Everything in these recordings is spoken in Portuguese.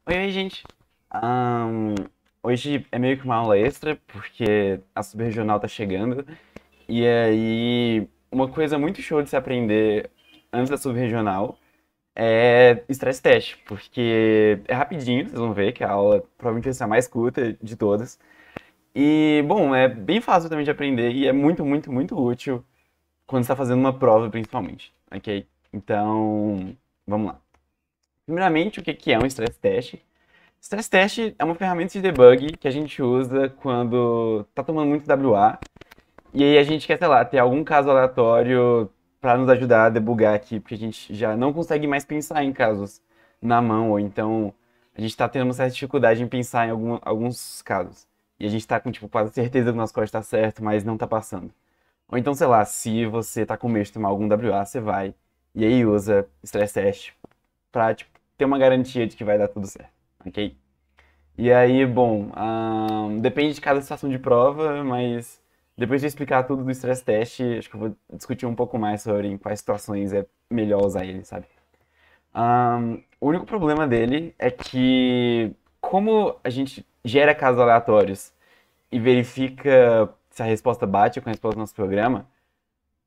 Oi, gente. Ahn, Hoje é meio que uma aula extra, porque a subregional tá chegando. E aí, uma coisa muito show de se aprender antes da subregional é estresse teste, porque é rapidinho, vocês vão ver que a aula provavelmente vai ser a mais curta de todas. E, bom, é bem fácil também de aprender e é muito, muito, muito útil quando você está fazendo uma prova, principalmente, ok? Então, vamos lá. Primeiramente, o que que é um stress test? Stress test é uma ferramenta de debug que a gente usa quando tá tomando muito WA e aí a gente quer, sei lá, ter algum caso aleatório para nos ajudar a debugar aqui, porque a gente já não consegue mais pensar em casos na mão, ou então a gente tá tendo uma certa dificuldade em pensar em alguns casos. E a gente tá com, tipo, quase certeza que o nosso código tá certo, mas não tá passando. Ou então, sei lá, se você tá com medo de tomar algum WA, você vai e aí usa stress test pra, tipo, ter uma garantia de que vai dar tudo certo, ok? E aí, bom, depende de cada situação de prova, mas depois de explicar tudo do stress test, acho que eu vou discutir um pouco mais sobre em quais situações é melhor usar ele, sabe? O único problema dele é que, como a gente gera casos aleatórios e verifica se a resposta bate com a resposta do nosso programa,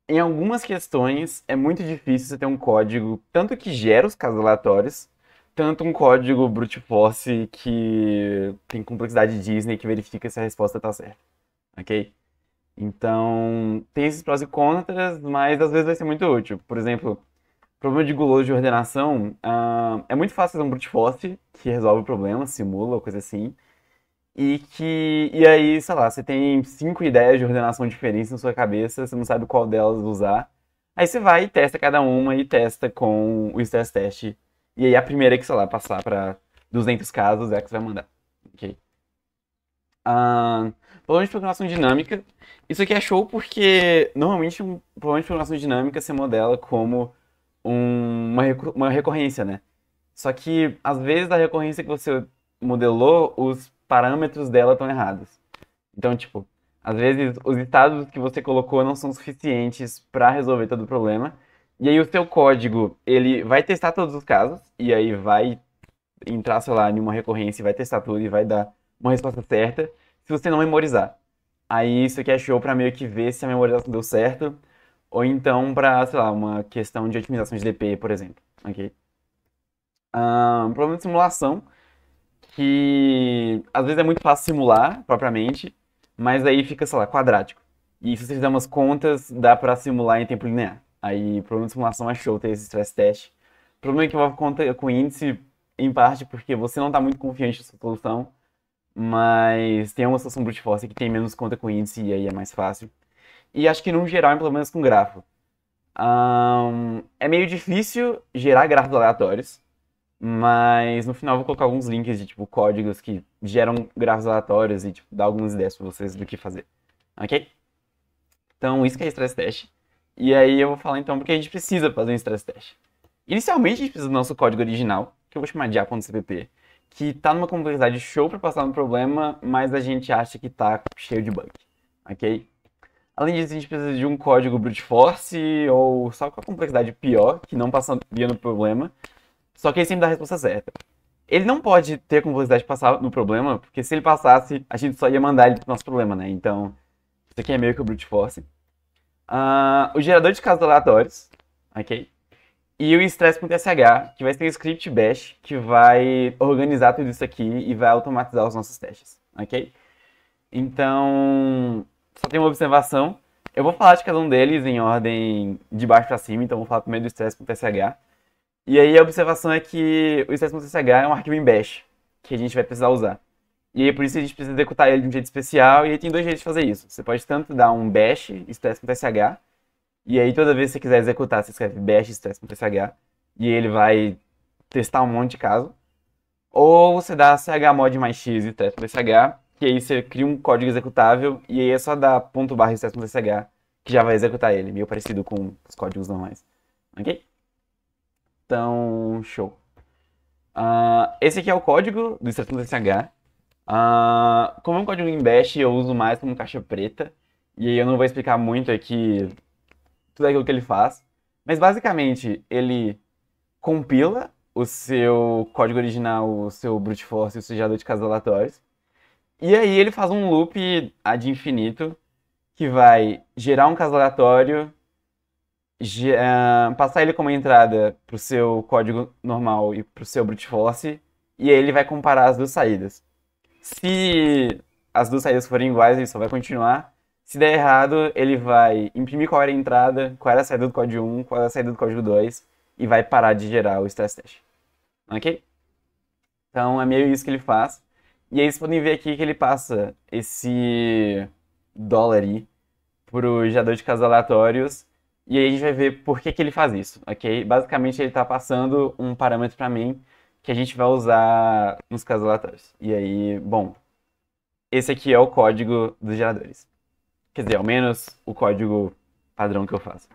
em algumas questões é muito difícil você ter um código tanto que gera os casos aleatórios, tanto um código brute force que tem complexidade Disney que verifica se a resposta está certa, ok? Então, tem esses prós e contras, mas às vezes vai ser muito útil. Por exemplo, problema de guloso de ordenação, é muito fácil fazer um brute force que resolve o problema, simula ou coisa assim. E aí, sei lá, você tem cinco ideias de ordenação diferentes na sua cabeça, você não sabe qual delas usar. Aí você vai e testa cada uma e testa com o stress test. E aí a primeira que, sei lá, passar para 200 casos é a que você vai mandar. Ok? Problema de programação dinâmica. Isso aqui é show porque normalmente um problema de programação dinâmica você modela como uma recorrência, né? Só que, às vezes, a recorrência que você modelou, os parâmetros dela estão errados. Então, tipo, às vezes os estados que você colocou não são suficientes para resolver todo o problema. E aí o seu código, ele vai testar todos os casos, e aí vai entrar, sei lá, em uma recorrência e vai testar tudo e vai dar uma resposta certa, se você não memorizar. Aí isso aqui é show para meio que ver se a memorização deu certo, ou então para, sei lá, uma questão de otimização de DP, por exemplo. Ok? Problema de simulação, que às vezes é muito fácil simular propriamente, mas aí fica, sei lá, quadrático. E se você fizer umas contas, dá pra simular em tempo linear. Aí, problema de simulação é show ter esse stress test. O problema é que envolve conta com índice, em parte porque você não tá muito confiante na sua solução, mas tem uma solução brute force que tem menos conta com índice e aí é mais fácil. E acho que no geral, pelo menos com grafo. É meio difícil gerar grafos aleatórios, mas no final eu vou colocar alguns links de tipo códigos que geram grafos aleatórios e tipo, dar algumas ideias pra vocês do que fazer. Ok? Então isso que é stress test. E aí eu vou falar então porque a gente precisa fazer um stress test. Inicialmente a gente precisa do nosso código original, que eu vou chamar de a.cpp, que tá numa complexidade show para passar no problema, mas a gente acha que tá cheio de bug. Ok? Além disso, a gente precisa de um código brute force ou só com a complexidade pior, que não passaria no problema, só que ele sempre dá a resposta certa. Ele não pode ter a complexidade de passar no problema, porque se ele passasse, a gente só ia mandar ele pro nosso problema, né? Então, isso aqui é meio que o brute force. O gerador de casos aleatórios, ok? E o stress.sh, que vai ser um script bash que vai organizar tudo isso aqui e vai automatizar os nossos testes, ok? Então, só tem uma observação. Eu vou falar de cada um deles em ordem de baixo para cima, então vou falar primeiro do stress.sh. E aí a observação é que o stress.sh é um arquivo em bash, que a gente vai precisar usar. E aí por isso a gente precisa executar ele de um jeito especial, e aí tem dois jeitos de fazer isso. Você pode tanto dar um bash stress.sh, e aí toda vez que você quiser executar, você escreve bash stress.sh, e ele vai testar um monte de caso. Ou você dá chmod mais x stress.sh, que aí você cria um código executável, e aí é só dar ponto barra stress.sh, que já vai executar ele, meio parecido com os códigos normais. Ok? Então, show. Esse aqui é o código do Stress.sh. Como é um código em Bash, eu uso mais como caixa preta. E aí eu não vou explicar muito aqui tudo aquilo que ele faz. Mas basicamente, ele compila o seu código original, o seu brute force e o seu gerador de casos aleatórios. E aí ele faz um loop ad infinito que vai gerar um caso aleatório, passar ele como entrada para o seu código normal e para o seu brute force, e aí ele vai comparar as duas saídas. Se as duas saídas forem iguais, ele só vai continuar. Se der errado, ele vai imprimir qual era a entrada, qual era a saída do código 1, qual era a saída do código 2, e vai parar de gerar o stress test. Ok? Então é meio isso que ele faz. E aí vocês podem ver aqui que ele passa esse dólar aí pro gerador de casos aleatórios. E aí a gente vai ver por que ele faz isso, ok? Basicamente ele está passando um parâmetro para mim que a gente vai usar nos casos aleatórios. E aí, bom, esse aqui é o código dos geradores. Quer dizer, ao menos o código padrão que eu faço.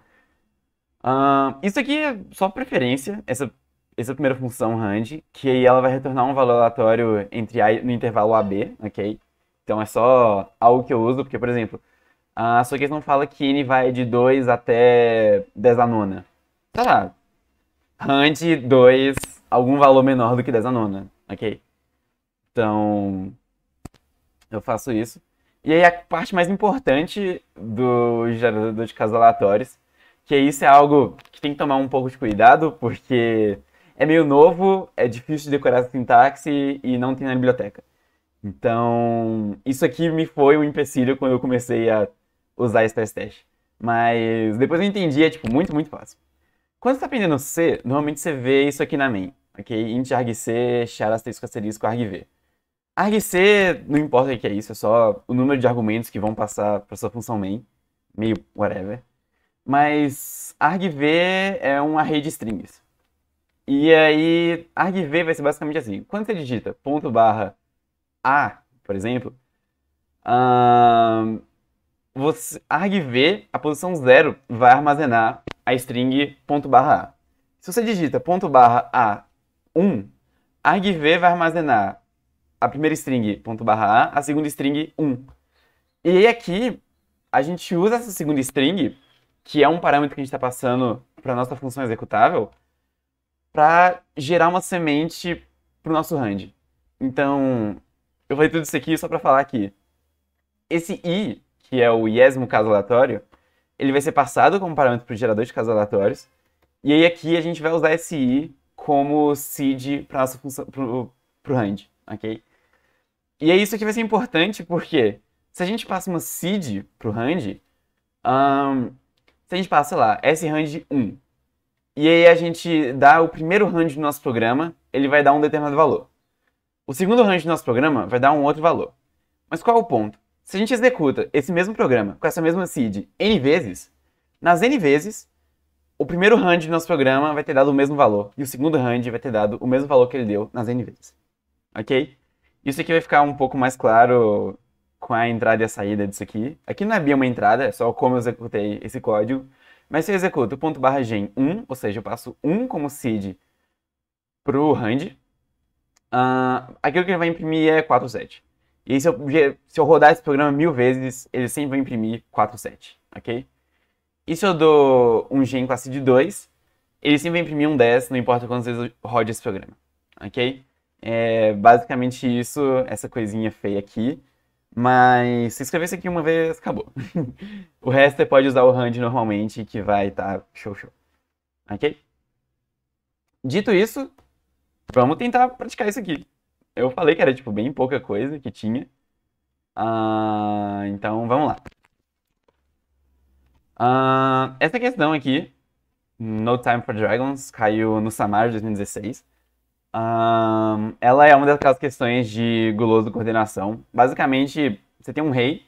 Isso aqui é só preferência, essa primeira função rand, que aí ela vai retornar um valor aleatório entre A no intervalo AB, ok? Então é só algo que eu uso, porque, por exemplo, a sua questão fala que n vai de 2 até 10 a nona. Sei lá, rand 2, algum valor menor do que 10 a nona, ok? Então, eu faço isso. E aí a parte mais importante do gerador de casos aleatórios, que isso é algo que tem que tomar um pouco de cuidado, porque é meio novo, é difícil de decorar a sintaxe e não tem na biblioteca. Então, isso aqui me foi um empecilho quando eu comecei a usar esse teste. Mas depois eu entendi, é tipo muito, muito fácil. Quando você está aprendendo C, normalmente você vê isso aqui na main, ok? Int argc, char asterisco asterisco argv. Argc, não importa o que é isso, é só o número de argumentos que vão passar para sua função main, meio whatever. Mas argv é um array de strings. E aí, argv vai ser basicamente assim. Quando você digita ponto barra a, por exemplo, argv, a posição 0, vai armazenar a string ponto barra a. Se você digita ponto barra a 1, argv vai armazenar a primeira string ponto barra a segunda string 1. E aí aqui, a gente usa essa segunda string, que é um parâmetro que a gente está passando para a nossa função executável, para gerar uma semente para o nosso rand. Então, eu falei tudo isso aqui só para falar que esse i, que é o iésimo caso aleatório, ele vai ser passado como parâmetro para o gerador de casos aleatórios. E aí aqui a gente vai usar esse i como seed para nossa função, para o rand, ok? E aí isso aqui vai ser importante porque se a gente passa uma seed para o rand, se a gente passa, sei lá, srand 1, e aí a gente dá o primeiro rand do nosso programa, ele vai dar um determinado valor. O segundo rand do nosso programa vai dar um outro valor. Mas qual é o ponto? Se a gente executa esse mesmo programa com essa mesma seed n vezes, nas n vezes, o primeiro rand do nosso programa vai ter dado o mesmo valor, e o segundo rand vai ter dado o mesmo valor que ele deu nas n vezes. Ok? Isso aqui vai ficar um pouco mais claro com a entrada e a saída disso aqui. Aqui não é bem uma entrada, é só como eu executei esse código. Mas se eu executo ponto barra gen 1, ou seja, eu passo 1 como seed pro rand, aquilo que ele vai imprimir é 47. E aí, se eu rodar esse programa 1000 vezes, ele sempre vai imprimir 47, ok? E se eu dou um gen com a seed 2, ele sempre vai imprimir um 10, não importa quantas vezes eu rode esse programa, ok? É basicamente isso, essa coisinha feia aqui. Mas se escrever isso aqui uma vez, acabou. O resto você pode usar o rand normalmente, que vai estar show. Ok? Dito isso, vamos tentar praticar isso aqui. Eu falei que era tipo bem pouca coisa que tinha. Então vamos lá. Essa questão aqui, No Time for Dragons, caiu no Samar de 2016. Ela é uma daquelas questões de guloso coordenação. Basicamente, você tem um rei,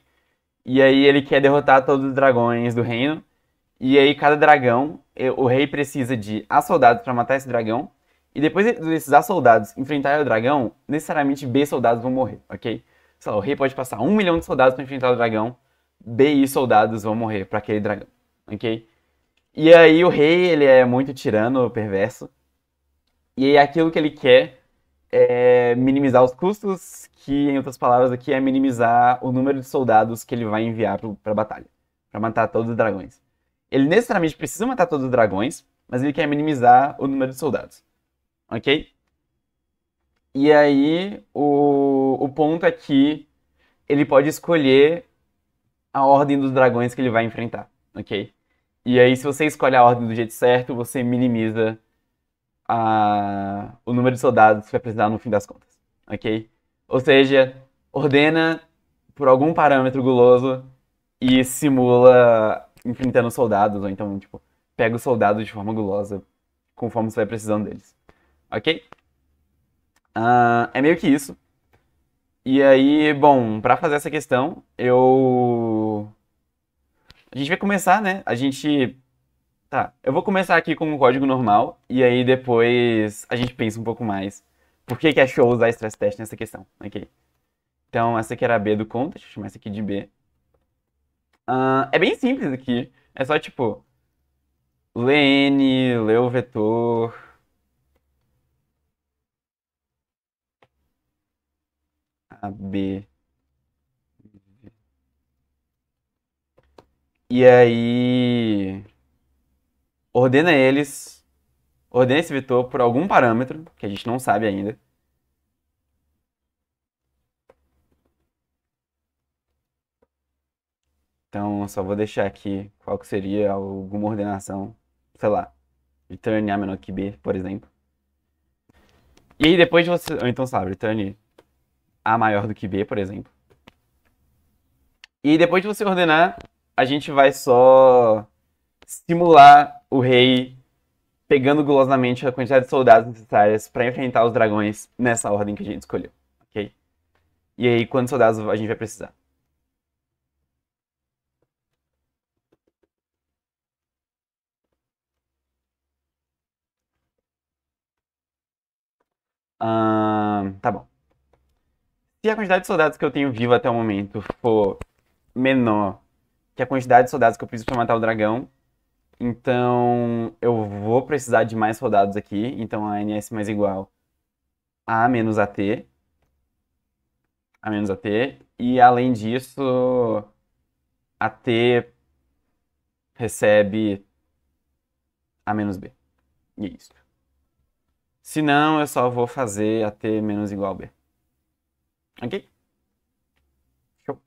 e aí ele quer derrotar todos os dragões do reino. E aí cada dragão, o rei precisa de A soldados para matar esse dragão. E depois desses A soldados enfrentarem o dragão, necessariamente B soldados vão morrer, ok? Sei lá, o rei pode passar 1 milhão de soldados para enfrentar o dragão, B e soldados vão morrer para aquele dragão, ok? E aí o rei, ele é muito tirano, perverso. E aí aquilo que ele quer é minimizar os custos, que em outras palavras aqui é minimizar o número de soldados que ele vai enviar para a batalha, para matar todos os dragões. Ele necessariamente precisa matar todos os dragões, mas ele quer minimizar o número de soldados. ok? E aí, o ponto é que ele pode escolher a ordem dos dragões que ele vai enfrentar, ok? E aí, se você escolhe a ordem do jeito certo, você minimiza o número de soldados que vai precisar no fim das contas, ok? Ou seja, ordena por algum parâmetro guloso e simula enfrentando soldados, ou então, tipo, pega os soldados de forma gulosa conforme você vai precisando deles, ok? É meio que isso. E aí, bom, pra fazer essa questão, a gente vai começar, né? Tá, eu vou começar aqui com um código normal, e aí depois a gente pensa um pouco mais. Por que que é show usar stress test nessa questão, ok? Então, essa aqui era a B do conta, deixa eu chamar essa aqui de B. É bem simples aqui, é só tipo, len, lê o vetor, AB. E aí, ordena eles, ordena esse vetor por algum parâmetro, que a gente não sabe ainda. Então, eu só vou deixar aqui qual que seria alguma ordenação, sei lá, return A menor que B, por exemplo. E aí depois de você, ou então, sabe, return A maior do que B, por exemplo. E depois de você ordenar, a gente vai só simular o rei pegando gulosamente a quantidade de soldados necessárias para enfrentar os dragões nessa ordem que a gente escolheu, ok? E aí, quantos soldados a gente vai precisar? Tá bom. Se a quantidade de soldados que eu tenho vivo até o momento for menor que a quantidade de soldados que eu preciso para matar o dragão, então eu vou precisar de mais soldados aqui. Então a NS mais igual a menos AT. A menos AT. E além disso, AT recebe A menos B. E é isso. Se não, eu só vou fazer AT menos igual a B. Ok? Show.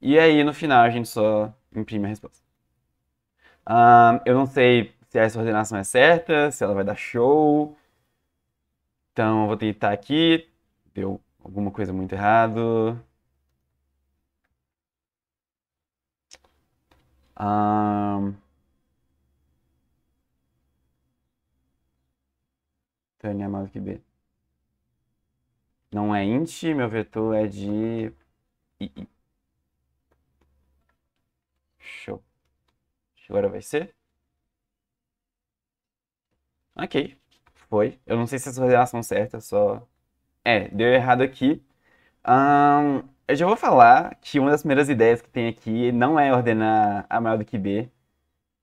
E aí no final a gente só imprime a resposta. Eu não sei se essa ordenação é certa, se ela vai dar show. Então eu vou tentar aqui. Deu alguma coisa muito errado. Tânia é maior que B. Não é int, meu vetor é de II. Show. Agora vai ser? Ok. Foi. Eu não sei se essa ordenação é certa, só. É, deu errado aqui. Eu já vou falar que uma das primeiras ideias que tem aqui não é ordenar A maior do que B.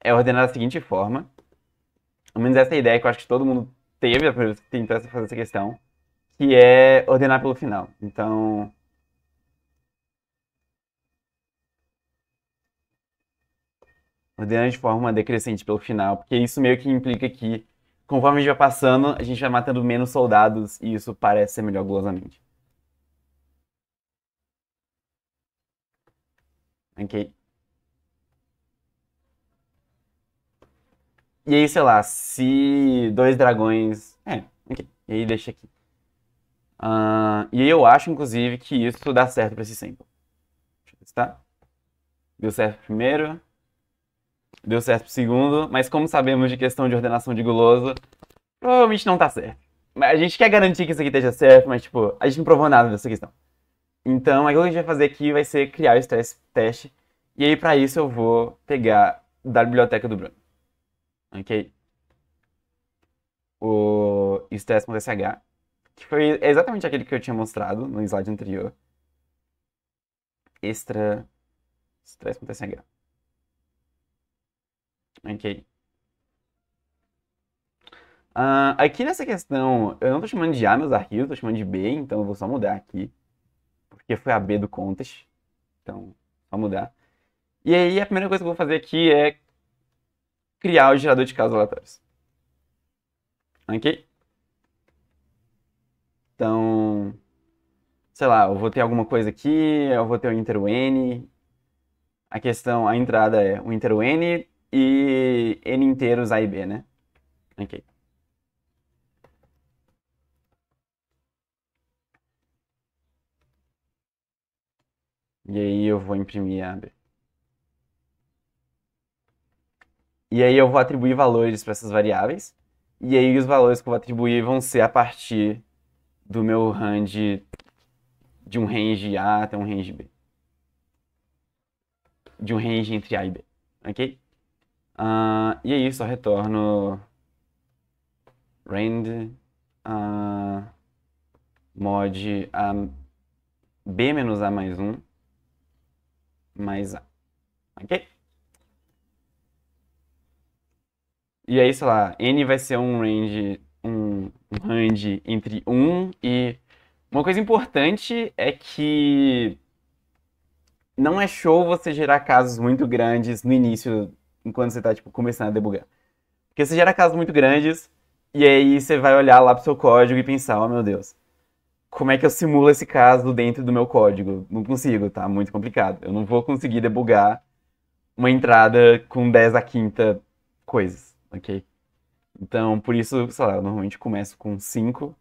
É ordenar da seguinte forma. Pelo menos essa é a ideia que eu acho que todo mundo teve a primeira vez que tentou fazer essa questão. Que é ordenar pelo final. Então, ordenando de forma decrescente pelo final. Porque isso meio que implica que, conforme a gente vai passando, a gente vai matando menos soldados e isso parece ser melhor glosamente. Ok? E aí, sei lá, se dois dragões. Ok. E aí deixa aqui. E aí eu acho, inclusive, que isso dá certo pra esse sample. Deixa eu testar. Deu certo pro primeiro. Deu certo pro segundo. Mas como sabemos de questão de ordenação de guloso, provavelmente não tá certo. Mas a gente quer garantir que isso aqui esteja certo, mas tipo, a gente não provou nada dessa questão. Então, aquilo que a gente vai fazer aqui vai ser criar o stress test. E aí, pra isso, eu vou pegar da biblioteca do Bruno. Ok? O stress.sh, que foi exatamente aquele que eu tinha mostrado no slide anterior. Extra stress.sh. Ok. Aqui nessa questão, eu não tô chamando de A meus arquivos, tô chamando de B, então eu vou só mudar aqui. Porque foi a B do contas. Então, só mudar. E aí, a primeira coisa que eu vou fazer aqui é criar o gerador de casos aleatórios. Ok? Então, sei lá, eu vou ter alguma coisa aqui, eu vou ter o inteiro n. A entrada é o inteiro n e n inteiros a e b, né? Ok. E aí eu vou imprimir a b. E aí eu vou atribuir valores para essas variáveis. E aí os valores que eu vou atribuir vão ser a partir do meu range, de um range A até um range B. De um range entre A e B, ok? E aí só retorno rand mod a B menos A mais 1 mais A, ok? E aí, sei lá, n vai ser um range entre 1 e... Uma coisa importante é que não é show você gerar casos muito grandes no início, enquanto você tá, tipo, começando a debugar. Porque você gera casos muito grandes, e aí você vai olhar lá pro seu código e pensar, oh meu Deus, como é que eu simulo esse caso dentro do meu código? Não consigo, tá muito complicado. Eu não vou conseguir debugar uma entrada com 10 a quinta coisas, ok? Então, por isso, sei lá, eu normalmente começo com 5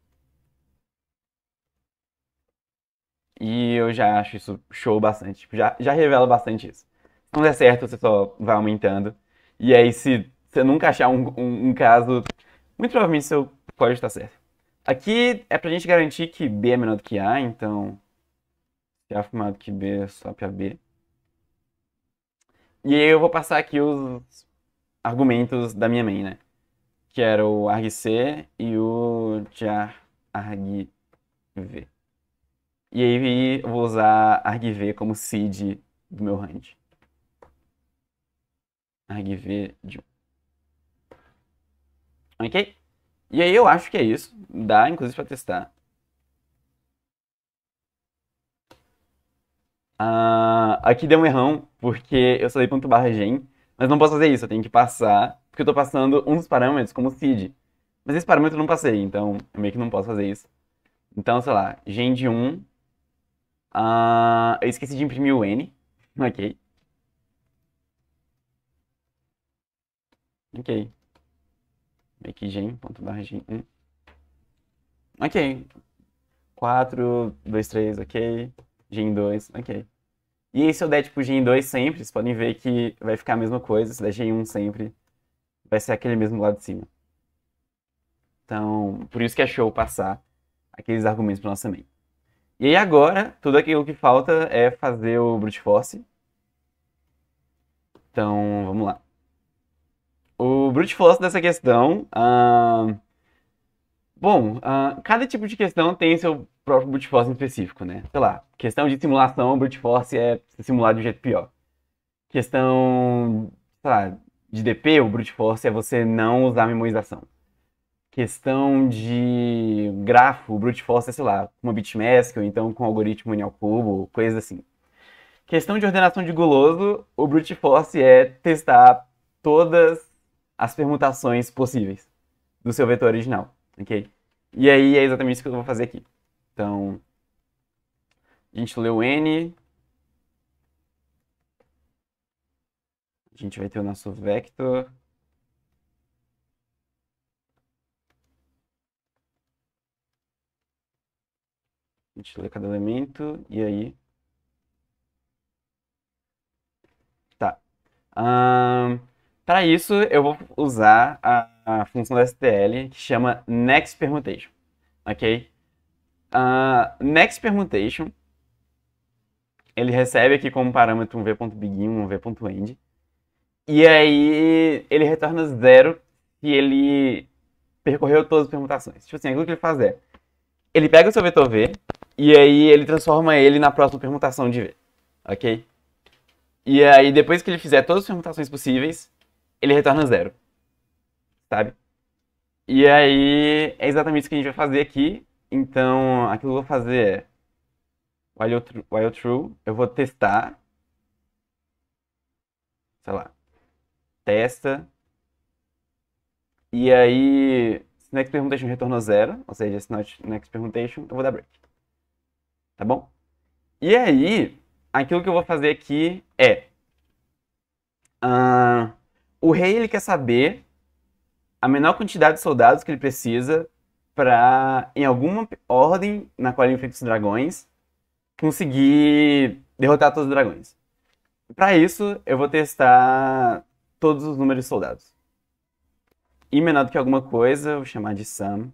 e eu já acho isso show bastante. Tipo, já revela bastante isso. Se não der certo, você só vai aumentando. E aí, se você nunca achar um caso, muito provavelmente seu código está certo. Aqui é pra gente garantir que B é menor do que A, então se A for maior do que B, swap a B. E aí eu vou passar aqui os argumentos da minha main, né? Que era o argc e o jar argv. E aí eu vou usar argv como seed do meu range. Argv de 1. Ok? E aí eu acho que é isso. Dá, inclusive, pra testar. Aqui deu um errão, porque eu só dei ponto barra gen, mas não posso fazer isso, eu tenho que passar, porque eu tô passando um dos parâmetros como seed. Mas esse parâmetro eu não passei, então eu meio que não posso fazer isso. Então, sei lá, gen de 1. Eu esqueci de imprimir o n. Ok. Ok. Make gen, ponto barra gen 1. Ok. 4, 2, 3, ok. Gen 2, ok. E aí, se eu der tipo Gen 2 sempre, vocês podem ver que vai ficar a mesma coisa. Se der Gen 1 sempre, vai ser aquele mesmo lado de cima. Então, por isso que é show passar aqueles argumentos para nossa main. E aí agora, tudo aquilo que falta é fazer o brute force. Então, vamos lá. O brute force dessa questão... bom, cada tipo de questão tem seu próprio brute force em específico, né? Sei lá, questão de simulação, o brute force é simular de um jeito pior. Questão, sei lá, de DP, o brute force é você não usar memorização. Questão de grafo, o brute force é, sei lá, uma bitmask ou então com algoritmo N ao cubo, coisas assim. Questão de ordenação de guloso, o brute force é testar todas as permutações possíveis do seu vetor original, ok? E aí é exatamente isso que eu vou fazer aqui. Então, a gente leu N, a gente vai ter o nosso vector. A gente lê cada elemento, e aí... Tá. Para isso, eu vou usar a função da STL que chama nextPermutation, ok? Next permutation, ele recebe aqui como parâmetro um v.begin, um v.end, e aí ele retorna zero se ele percorreu todas as permutações. Tipo assim, aquilo que ele faz é, ele pega o seu vetor v, e aí ele transforma ele na próxima permutação de v, ok? E aí, depois que ele fizer todas as permutações possíveis, ele retorna zero, sabe? E aí, é exatamente isso que a gente vai fazer aqui. Então, aquilo que eu vou fazer é, while true, eu vou testar, sei lá, testa, e aí, Se next permutation retornou 0, ou seja, se next permutation, eu vou dar break. Tá bom? E aí, aquilo que eu vou fazer aqui é... o rei ele quer saber a menor quantidade de soldados que ele precisa para, em alguma ordem na qual ele enfrenta os dragões, conseguir derrotar todos os dragões. Para isso, eu vou testar todos os números de soldados. E menor do que alguma coisa, eu vou chamar de sum.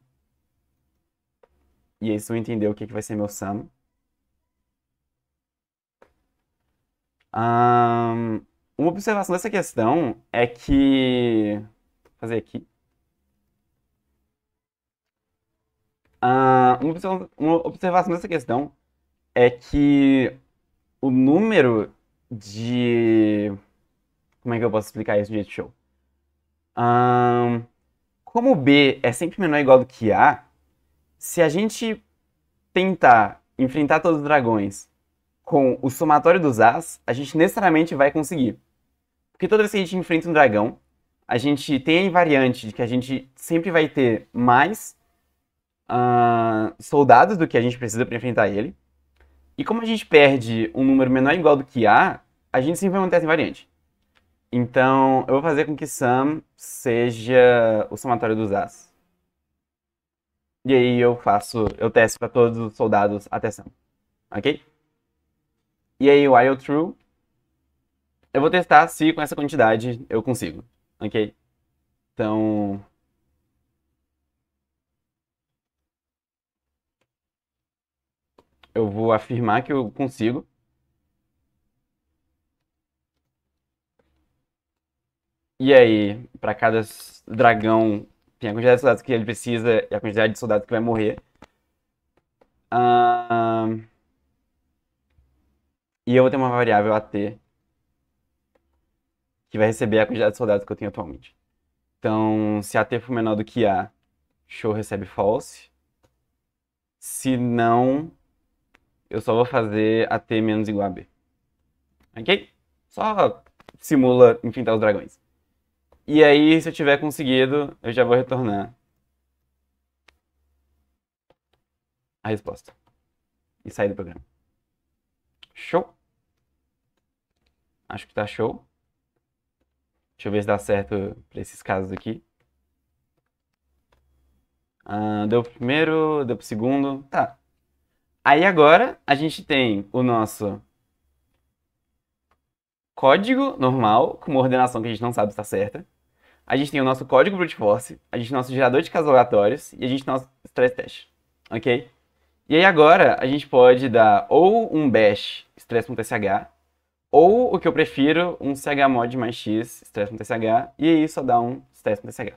E aí vocês vão entender o que vai ser meu sum. Uma observação dessa questão é que... Vou fazer aqui. Uma observação dessa questão é que o número de... Como é que eu posso explicar isso de jeito show? Como B é sempre menor ou igual do que A, se a gente tentar enfrentar todos os dragões com o somatório dos As, a gente necessariamente vai conseguir. Porque toda vez que a gente enfrenta um dragão, a gente tem a invariante de que a gente sempre vai ter mais soldados do que a gente precisa para enfrentar ele. E como a gente perde um número menor ou igual do que A, a gente sempre vai manter essa invariante. Então, eu vou fazer com que sum seja o somatório dos As. E aí eu testo para todos os soldados até sum. Ok? E aí, while true, eu vou testar se com essa quantidade eu consigo. Ok? Então... eu vou afirmar que eu consigo. E aí, para cada dragão, tem a quantidade de soldados que ele precisa e a quantidade de soldados que vai morrer. E eu vou ter uma variável AT que vai receber a quantidade de soldados que eu tenho atualmente. Então, se AT for menor do que A, show recebe false. Se não, eu só vou fazer AT menos igual a B. Ok? Só simula enfrentar os dragões. E aí, se eu tiver conseguido, eu já vou retornar a resposta. E sair do programa. Show? Acho que tá show. Deixa eu ver se dá certo para esses casos aqui. Deu pro primeiro, deu pro segundo. Tá. Aí agora a gente tem o nosso código normal, com uma ordenação que a gente não sabe se está certa. A gente tem o nosso código brute force, a gente tem o nosso gerador de casos aleatórios e a gente tem o nosso stress test. Ok? E aí agora a gente pode dar ou um bash stress.sh ou o que eu prefiro, um chmod mais x stress.sh e aí só dá um stress.sh.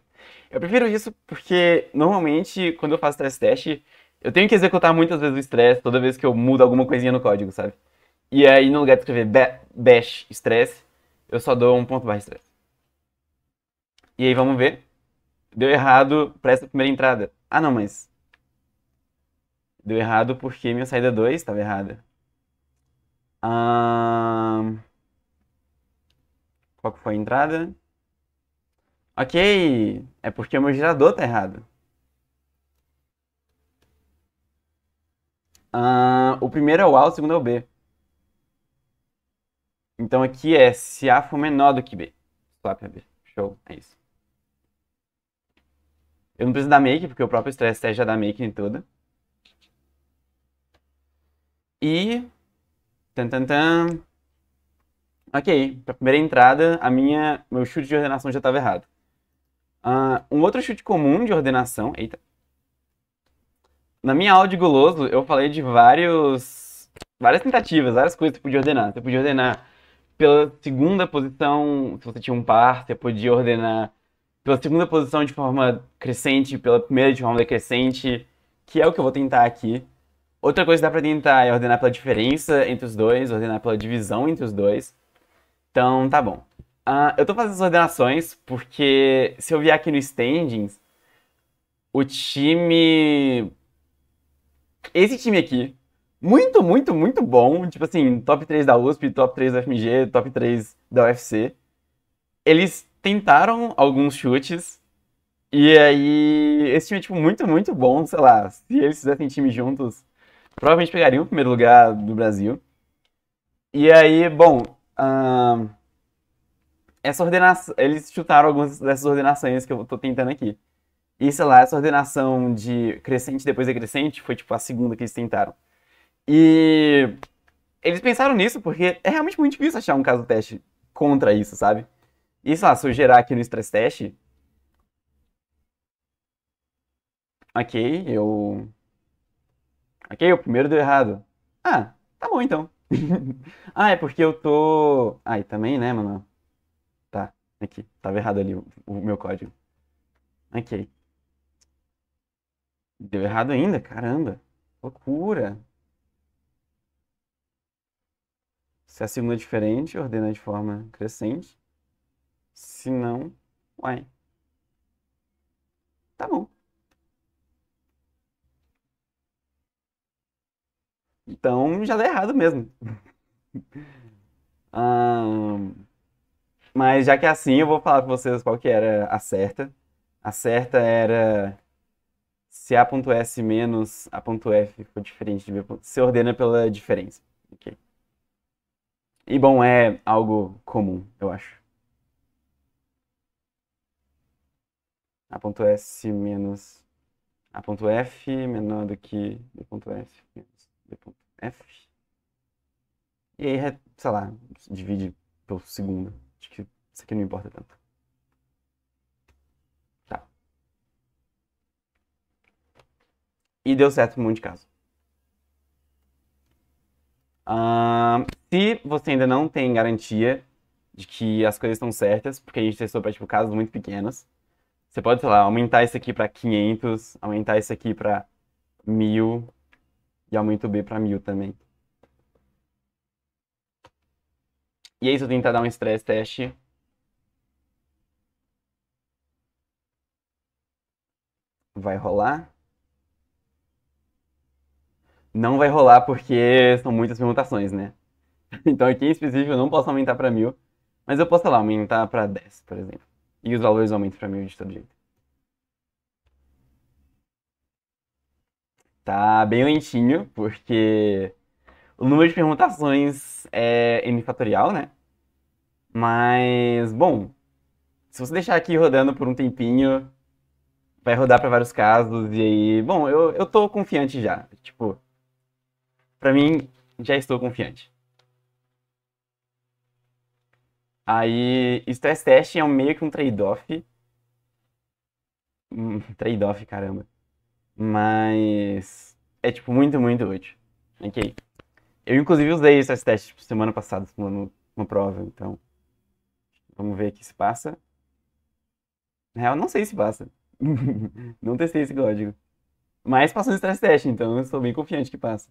Eu prefiro isso porque normalmente quando eu faço stress test eu tenho que executar muitas vezes o stress toda vez que eu mudo alguma coisinha no código, sabe? E aí no lugar de escrever bash stress, eu só dou um ponto barra stress. E aí vamos ver. Deu errado para essa primeira entrada. Ah não, mas... deu errado porque minha saída 2 estava errada. Qual que foi a entrada? Ok, é porque o meu gerador tá errado. O primeiro é o A, o segundo é o B. Então aqui é se A for menor do que B. Swap é B. Show, é isso. Eu não preciso dar make, porque o próprio stress test já dá make em tudo. E... tan, tan, tan. Ok, para a primeira entrada, meu chute de ordenação já estava errado. Um outro chute comum de ordenação... Eita. Na minha aula de guloso, eu falei de várias tentativas, várias coisas que você podia ordenar. Você podia ordenar pela segunda posição, se você tinha um par, você podia ordenar pela segunda posição de forma crescente, pela primeira de forma decrescente, que é o que eu vou tentar aqui. Outra coisa que dá pra tentar é ordenar pela diferença entre os dois, ordenar pela divisão entre os dois. Então, tá bom. Eu tô fazendo essas ordenações porque se eu vier aqui no Standings, o time... esse time aqui, muito, muito, muito bom, tipo assim, top 3 da USP, top 3 da FMG, top 3 da UFC. Eles tentaram alguns chutes E aí, esse time é, tipo, muito, muito bom, sei lá. Se eles fizessem time juntos, provavelmente pegariam o primeiro lugar do Brasil. E aí, bom, ahn, essa ordenação, eles chutaram algumas dessas ordenações que eu tô tentando aqui. E, sei lá, essa ordenação de crescente depois decrescente foi, tipo, a segunda que eles tentaram. E eles pensaram nisso porque é realmente muito difícil achar um caso teste contra isso, sabe? E, sei lá, se eu gerar aqui no stress test, ok, eu... Ok, o primeiro deu errado. Ah, tá bom então. Ah, é porque eu tô... Ah, e também, né, mano? Tá, aqui. Tava errado ali o meu código. Ok. Deu errado ainda? Caramba. Loucura. Se a segunda é diferente, ordena de forma crescente. Se não, uai. Tá bom. Então já deu errado mesmo. Ahn, mas já que é assim, eu vou falar pra vocês qual que era a certa. A certa era se A.S menos A.F for diferente de B. Se ordena pela diferença. Ok. E bom, é algo comum, eu acho. A.S menos A.F menor do que B.F menos B.F. E aí, sei lá, divide pelo segundo. Acho que isso aqui não importa tanto. Tá. E deu certo um monte de caso. Se você ainda não tem garantia de que as coisas estão certas, porque a gente testou para tipo, casos muito pequenos, você pode, sei lá, aumentar isso aqui para 500, aumentar isso aqui para 1000 e aumenta o B para 1000 também. E aí, se eu tentar dar um stress teste, vai rolar? Não vai rolar porque são muitas permutações, né? Então aqui em específico eu não posso aumentar para 1000, mas eu posso, sei lá, aumentar para 10, por exemplo. E os valores aumentam para 1000 de todo jeito. Tá bem lentinho, porque o número de permutações é n fatorial, né? Mas, bom, se você deixar aqui rodando por um tempinho, vai rodar para vários casos e aí, bom, eu tô confiante já. Tipo, pra mim, já estou confiante. Aí, stress test é meio que um trade-off. Trade-off, caramba. Mas é, tipo, muito, muito útil. Ok. Eu, inclusive, usei stress test tipo, semana passada, numa prova, então vamos ver aqui se passa. Na real, não sei se passa. Não testei esse código. Mas passou no stress test, então eu estou bem confiante que passa.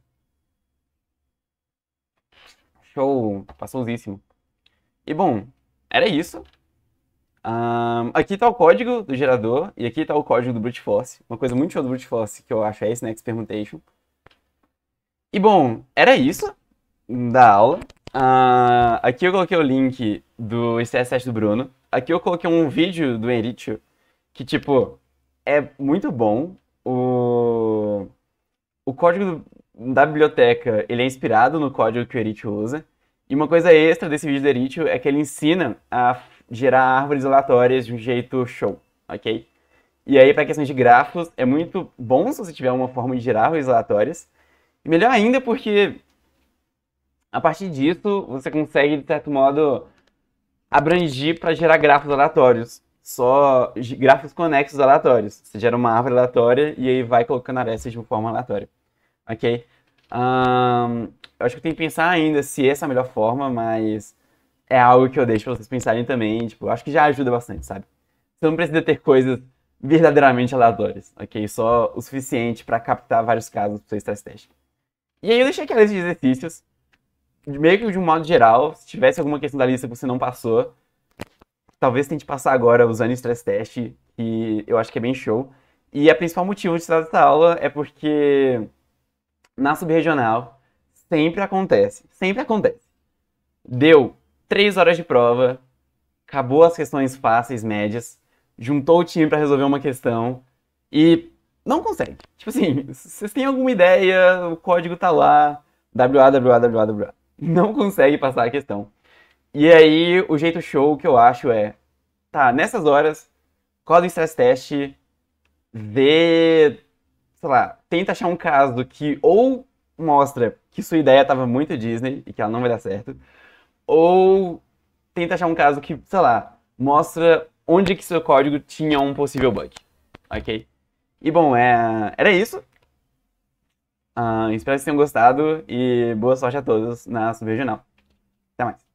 Show, passouzíssimo. E bom, era isso. Aqui está o código do gerador e aqui está o código do brute force. Uma coisa muito show do brute force que eu acho é esse Next Permutation. E bom, era isso da aula. Aqui eu coloquei o link do ICS7 do Bruno. Aqui eu coloquei um vídeo do Henrique que, tipo, é muito bom. O código da biblioteca, ele é inspirado no código que o Eritio usa. E uma coisa extra desse vídeo do Eritio é que ele ensina a gerar árvores aleatórias de um jeito show, ok? E aí, para questões de grafos, é muito bom se você tiver uma forma de gerar árvores aleatórias. E melhor ainda porque, a partir disso, você consegue, de certo modo, abrangir para gerar grafos aleatórios. Só grafos conexos aleatórios. Você gera uma árvore aleatória e aí vai colocando arestas de uma forma aleatória. Ok? Eu acho que eu tenho que pensar ainda se essa é a melhor forma, mas é algo que eu deixo pra vocês pensarem também. Tipo, eu acho que já ajuda bastante, sabe? Você não precisa ter coisas verdadeiramente aleatórias, ok? Só o suficiente para captar vários casos pro seu stress test. E aí eu deixei aqui a lista de exercícios, meio que de um modo geral. Se tivesse alguma questão da lista que você não passou, talvez tente passar agora usando o stress test, que eu acho que é bem show. E o principal motivo de estar dessa aula é porque na subregional sempre acontece. Deu 3 horas de prova, acabou as questões fáceis, médias, juntou o time pra resolver uma questão e não consegue. Tipo assim, vocês têm alguma ideia, o código tá lá, WA, WA, WA, WA. Não consegue passar a questão. E aí, o jeito show que eu acho é, tá, nessas horas, cola o stress test, vê, sei lá, tenta achar um caso que ou mostra que sua ideia tava muito Disney e que ela não vai dar certo, ou tenta achar um caso que, sei lá, mostra onde que seu código tinha um possível bug, ok? E bom, era isso. Espero que vocês tenham gostado e boa sorte a todos na subregional. Até mais.